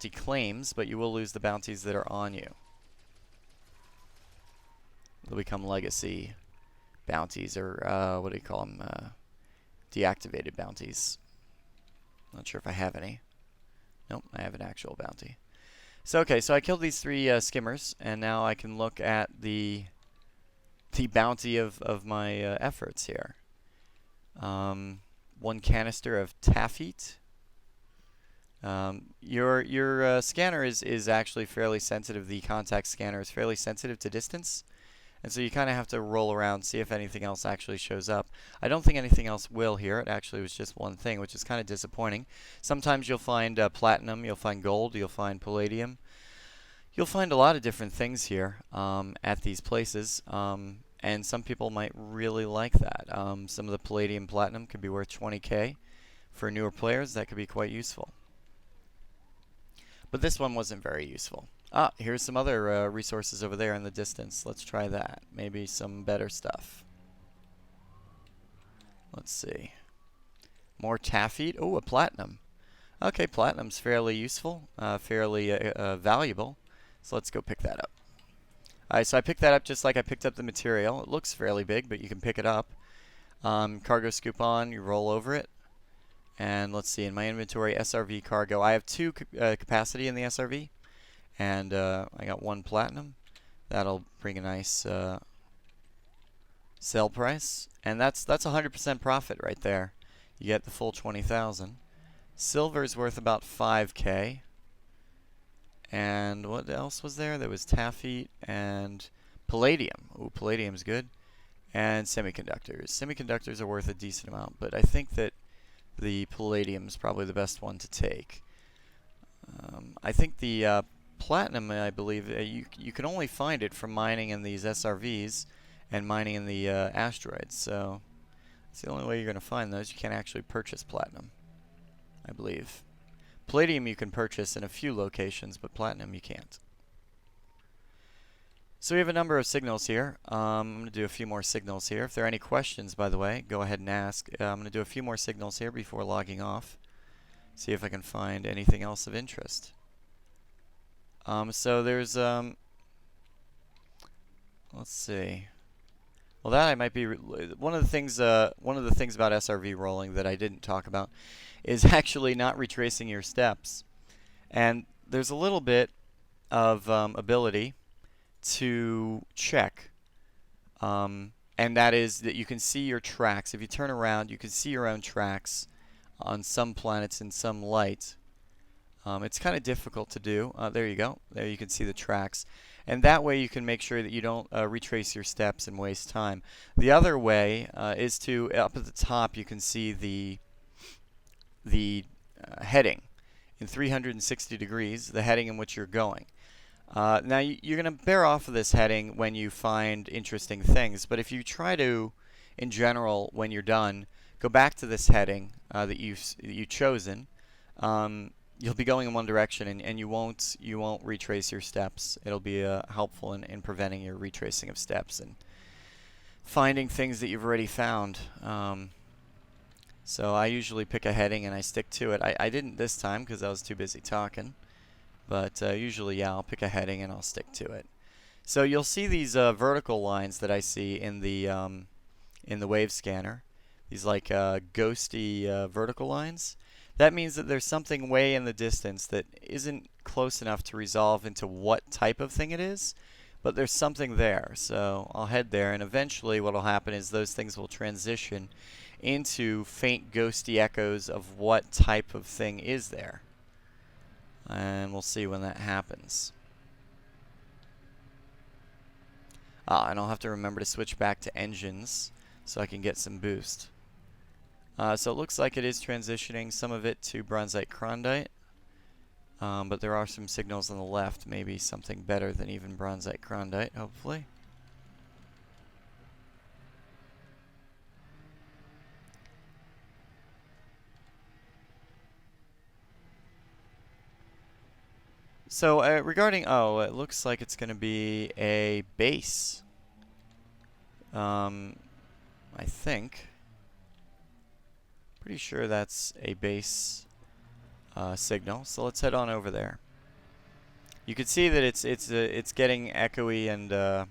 claims, but you will lose the bounties that are on you. They'll become legacy bounties, or what do you call them? Deactivated bounties. Not sure if I have any. Nope, I have an actual bounty. So okay, so I killed these 3 skimmers, and now I can look at the bounty of my efforts here. 1 canister of taffete. Your scanner is actually fairly sensitive. The contact scanner is fairly sensitive to distance, and so you kind of have to roll around, see if anything else actually shows up. I don't think anything else will here. It actually was just one thing, which is kind of disappointing. Sometimes you'll find platinum, you'll find gold, you'll find palladium. You'll find a lot of different things here at these places, and some people might really like that. Some of the palladium platinum could be worth 20k. For newer players, that could be quite useful. But this one wasn't very useful. Ah, here's some other resources over there in the distance. Let's try that. Maybe some better stuff. Let's see. More taffete. Oh, a platinum. Okay, platinum's fairly useful, fairly valuable. So let's go pick that up. Alright, so I picked that up just like I picked up the material. It looks fairly big, but you can pick it up. Cargo scoop on, you roll over it. And let's see, in my inventory, SRV cargo. I have 2 capacity in the SRV. And I got 1 platinum. That'll bring a nice sell price. And that's 100% profit right there. You get the full 20,000. Silver's worth about 5k. And what else was there? There was taffete and palladium. Ooh, palladium's good. And semiconductors. Semiconductors are worth a decent amount, but I think that the palladium's probably the best one to take. I think the platinum, I believe, you can only find it from mining in these SRVs and mining in the asteroids. So it's the only way you're going to find those. You can't actually purchase platinum, I believe. Palladium you can purchase in a few locations, but platinum you can't. So we have a number of signals here. I'm going to do a few more signals here. If there are any questions, by the way, go ahead and ask. I'm going to do a few more signals here before logging off. See if I can find anything else of interest. So there's, let's see. Well, that I might be one of the things about SRV rolling that I didn't talk about is actually not retracing your steps. And there's a little bit of ability to check, and that is that you can see your tracks. If you turn around, you can see your own tracks on some planets in some light. It's kind of difficult to do. There you go. There you can see the tracks. And that way you can make sure that you don't retrace your steps and waste time. The other way is to, up at the top, you can see the heading in 360 degrees, the heading in which you're going. Now you're going to bear off of this heading when you find interesting things, but if you try to, in general, when you're done, go back to this heading that you've chosen, you'll be going in one direction, and you won't retrace your steps. It'll be helpful in preventing your retracing of steps and finding things that you've already found. So I usually pick a heading and I stick to it. I didn't this time because I was too busy talking. But usually, yeah, I'll pick a heading and I'll stick to it. So you'll see these vertical lines that I see in the wave scanner. These like ghosty vertical lines. That means that there's something way in the distance that isn't close enough to resolve into what type of thing it is, but there's something there. So I'll head there, and eventually what will happen is those things will transition into faint ghosty echoes of what type of thing is there. And we'll see when that happens. And I'll have to remember to switch back to engines so I can get some boost. So it looks like it is transitioning some of it to bronzite crondite. But there are some signals on the left, maybe something better than even bronzite crondite, hopefully. So regarding, it looks like it's going to be a base. I think. Pretty sure that's a base signal. So let's head on over there. You can see that it's getting echoey and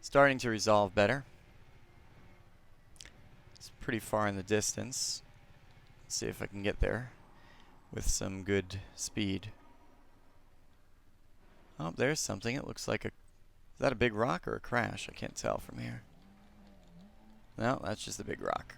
starting to resolve better. It's pretty far in the distance. Let's see if I can get there with some good speed. Oh, there's something. It looks like a... Is that a big rock or a crash? I can't tell from here. No, that's just a big rock.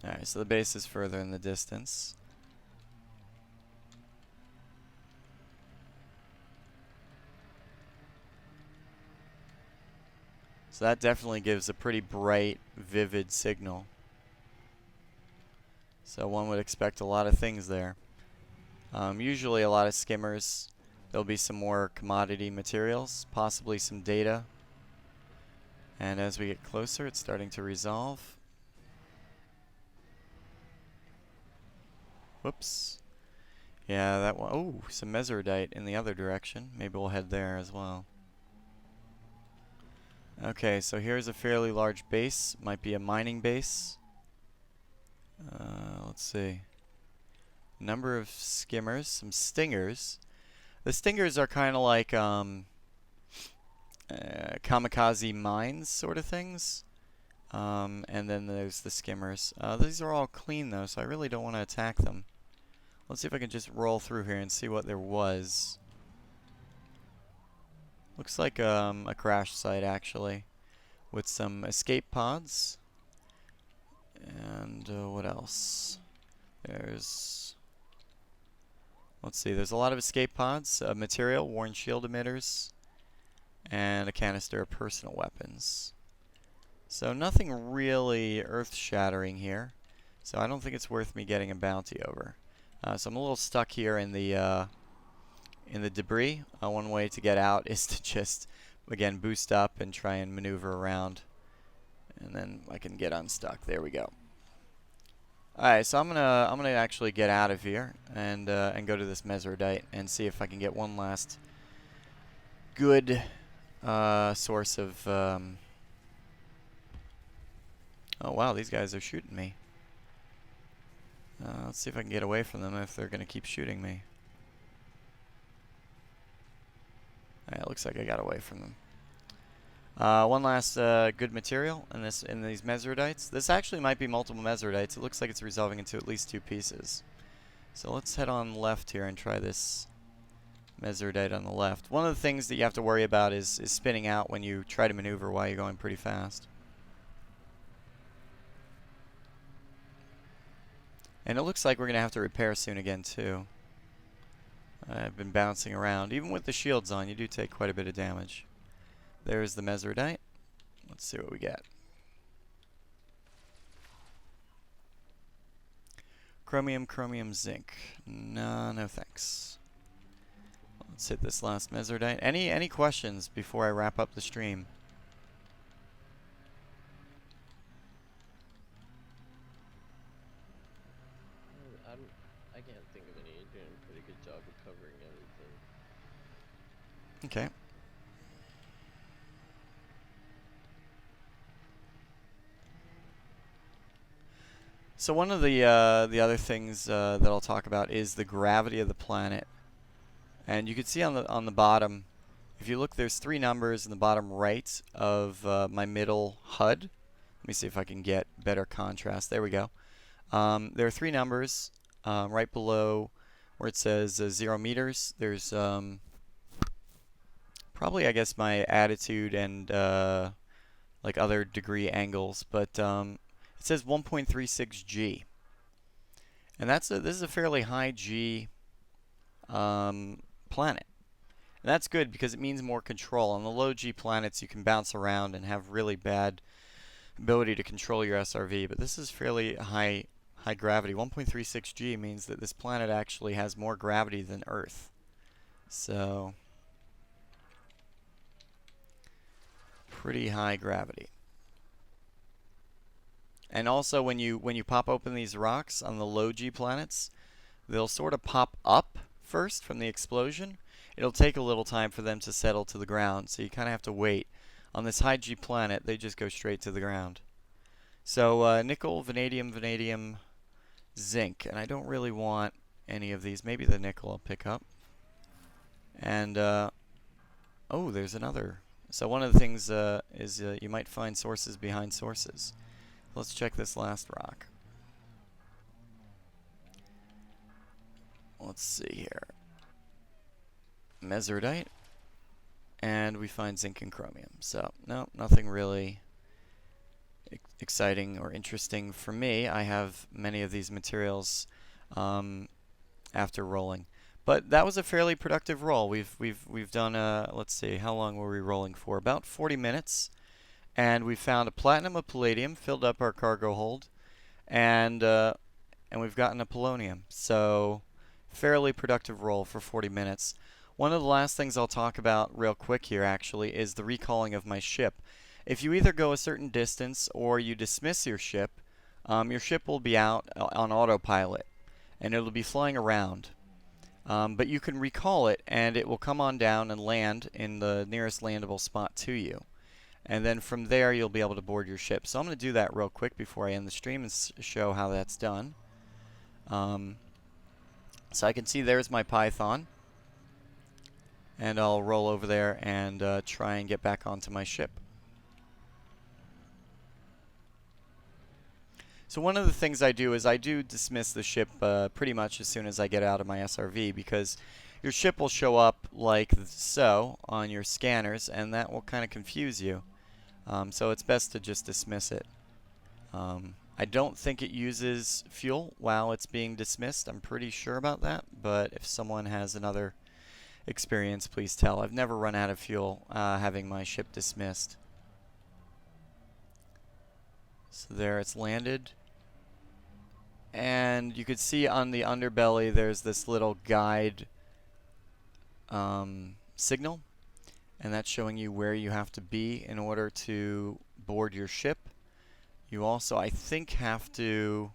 Alright, so the base is further in the distance. So that definitely gives a pretty bright, vivid signal. So one would expect a lot of things there. Usually a lot of skimmers. There'll be some more commodity materials, possibly some data. And as we get closer, it's starting to resolve. Whoops. Yeah, that one. Oh, some mesorodite in the other direction. Maybe we'll head there as well. Okay, so here's a fairly large base. Might be a mining base. Let's see. Number of skimmers, some stingers. The stingers are kind of like kamikaze mines sort of things. And then there's the skimmers. These are all clean though, so I really don't want to attack them. Let's see if I can just roll through here and see what there was. Looks like a crash site actually, with some escape pods. And what else? There's... Let's see, there's a lot of escape pods, material, worn shield emitters, and a canister of personal weapons. So nothing really earth-shattering here. So I don't think it's worth me getting a bounty over. So I'm a little stuck here in the debris. One way to get out is to just, again, boost up and try and maneuver around. And then I can get unstuck. There we go. Alright, so I'm gonna actually get out of here and go to this mesorodite and see if I can get one last good source of oh wow, these guys are shooting me. Let's see if I can get away from them if they're gonna keep shooting me. Alright, it looks like I got away from them. One last good material in these mesorodites. This actually might be multiple mesorodites. It looks like it's resolving into at least 2 pieces. So let's head on left here and try this mesorodite on the left. One of the things that you have to worry about is spinning out when you try to maneuver while you're going pretty fast. And it looks like we're going to have to repair soon again too. I've been bouncing around. Even with the shields on, you do take quite a bit of damage. There's the mesorodite. Let's see what we get. Chromium, chromium, zinc. No, no thanks. Let's hit this last mesorodite. Any questions before I wrap up the stream? I can't think of any. You're doing a pretty good job of covering everything. Okay. So one of the other things that I'll talk about is the gravity of the planet. And you can see on the bottom, if you look, there's 3 numbers in the bottom right of my middle HUD. Let me see if I can get better contrast. There we go. There are 3 numbers right below where it says 0 meters. There's probably, I guess, my attitude and like other degree angles, but it says 1.36 G, and this is a fairly high G planet. And that's good because it means more control. On the low G planets, you can bounce around and have really bad ability to control your SRV, but this is fairly high gravity. 1.36 G means that this planet actually has more gravity than Earth. So pretty high gravity. And also when you pop open these rocks on the low G planets, they'll sort of pop up first from the explosion. It'll take a little time for them to settle to the ground, so you kind of have to wait. On this high G planet, they just go straight to the ground. So nickel, vanadium, zinc, and I don't really want any of these. Maybe the nickel I'll pick up. And, oh, there's another. So one of the things is you might find sources behind sources. Let's check this last rock. Let's see here. Meserdite. And we find zinc and chromium. So, no, nothing really exciting or interesting for me. I have many of these materials after rolling. But that was a fairly productive roll. We've done let's see, how long were we rolling for? About 40 minutes. And we found a platinum, a palladium, filled up our cargo hold, and we've gotten a polonium. So fairly productive roll for 40 minutes. One of the last things I'll talk about real quick here actually is the recalling of my ship. If you either go a certain distance or you dismiss your ship will be out on autopilot and it'll be flying around. But you can recall it and it will come on down and land in the nearest landable spot to you. And then from there you'll be able to board your ship. So I'm going to do that real quick before I end the stream and show how that's done. So I can see there's my Python. And I'll roll over there and try and get back onto my ship. So one of the things I do is I do dismiss the ship pretty much as soon as I get out of my SRV, because your ship will show up like so on your scanners and that will kind of confuse you. So it's best to just dismiss it. I don't think it uses fuel while it's being dismissed. I'm pretty sure about that, but if someone has another experience, please tell. I've never run out of fuel having my ship dismissed. So there it's landed. And you could see on the underbelly there's this little guide signal. And that's showing you where you have to be in order to board your ship. You also, I think, have to...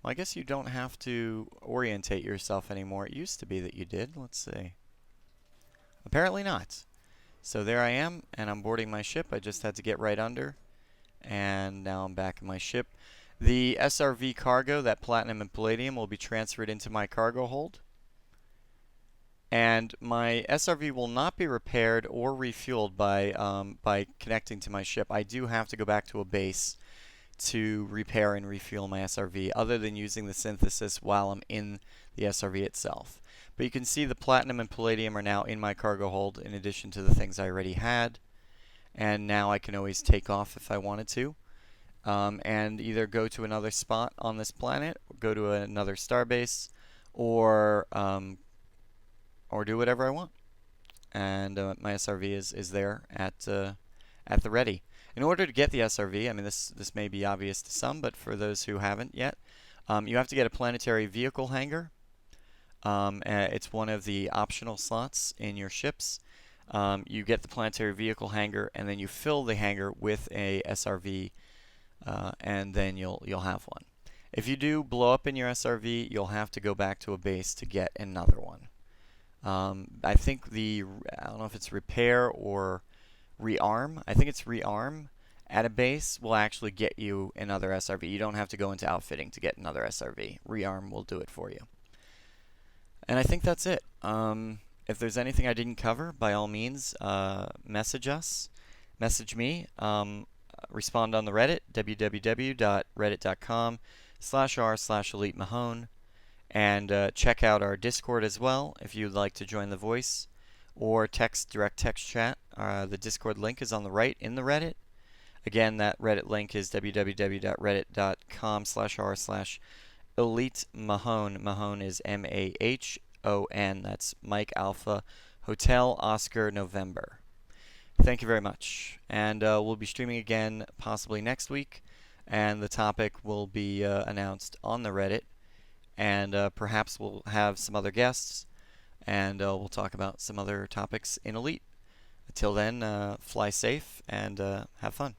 Well, I guess you don't have to orientate yourself anymore. It used to be that you did. Let's see. Apparently not. So there I am, and I'm boarding my ship. I just had to get right under. And now I'm back in my ship. The SRV cargo, that platinum and palladium, will be transferred into my cargo hold. And my SRV will not be repaired or refueled by connecting to my ship. I do have to go back to a base to repair and refuel my SRV, other than using the synthesis while I'm in the SRV itself. But you can see the platinum and palladium are now in my cargo hold, in addition to the things I already had. And now I can always take off if I wanted to, and either go to another spot on this planet, or go to another starbase, or do whatever I want. And my SRV is there at the ready. In order to get the SRV, I mean this may be obvious to some, but for those who haven't yet, you have to get a planetary vehicle hangar. It's one of the optional slots in your ships. You get the planetary vehicle hangar, and then you fill the hangar with a SRV, and then you'll have one. If you do blow up in your SRV, you'll have to go back to a base to get another one. I think I don't know if it's repair or rearm. I think it's rearm at a base will actually get you another SRV. You don't have to go into outfitting to get another SRV. Rearm will do it for you. And I think that's it. If there's anything I didn't cover, by all means, message us. Message me. Respond on the Reddit, www.reddit.com/r/EliteMahone. And check out our Discord as well if you'd like to join the voice or direct text chat. The Discord link is on the right in the Reddit. Again, that Reddit link is www.reddit.com/r/EliteMahone. Mahone is MAHON. That's Mike Alpha Hotel Oscar November. Thank you very much. And we'll be streaming again possibly next week. And the topic will be announced on the Reddit. And perhaps we'll have some other guests, and we'll talk about some other topics in Elite. Until then, fly safe and have fun.